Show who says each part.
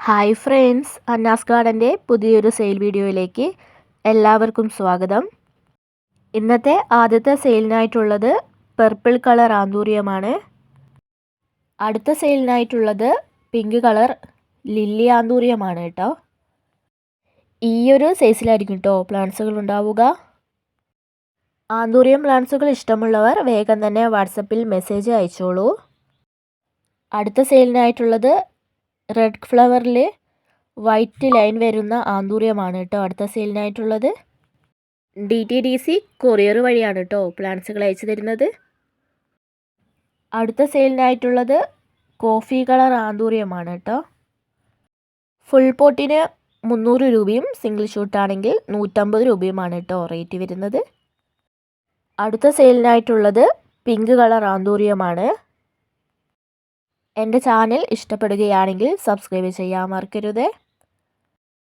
Speaker 1: Hi friends, അന്നാസ് ഗാർഡൻ്റെ പുതിയൊരു sale വീഡിയോയിലേക്ക് എല്ലാവർക്കും സ്വാഗതം. ഇന്നത്തെ ആദ്യത്തെ സെയിലിനായിട്ടുള്ളത് പർപ്പിൾ കളർ ആന്തൂറിയമാണ്. അടുത്ത സെയിലിനായിട്ടുള്ളത് പിങ്ക് കളർ ലില്ലി ആന്തൂറിയമാണ് കേട്ടോ. ഈ ഒരു സൈസിലായിരിക്കും കേട്ടോ പ്ലാന്റ്സുകൾ ഉണ്ടാവുക. ആന്തൂറിയം പ്ലാന്റ്സുകൾ ഇഷ്ടമുള്ളവർ വേഗം തന്നെ വാട്സപ്പിൽ മെസ്സേജ് അയച്ചോളൂ. അടുത്ത സെയിലിനായിട്ടുള്ളത് റെഡ് ഫ്ലവറിൽ വൈറ്റ് ലൈൻ വരുന്ന ആന്തൂറിയമാണ് കേട്ടോ അടുത്ത സെയിലിനായിട്ടുള്ളത്. DTDC കൊറിയർ വഴിയാണ് കേട്ടോ പ്ലാന്റ്സുകൾ അയച്ചു തരുന്നത്. അടുത്ത സെയിലിനായിട്ടുള്ളത് കോഫി കളർ ആന്തൂറിയമാണ് കേട്ടോ. ഫുൾ പോട്ടിന് 300 രൂപയും സിംഗിൾ ഷൂട്ടാണെങ്കിൽ 150 രൂപയുമാണ് കേട്ടോ റേറ്റ് വരുന്നത്. അടുത്ത സെയിലിനായിട്ടുള്ളത് പിങ്ക് കളർ ആന്തൂറിയമാണ്. എൻ്റെ ചാനൽ ഇഷ്ടപ്പെടുകയാണെങ്കിൽ സബ്സ്ക്രൈബ് ചെയ്യാൻ മറക്കരുത്.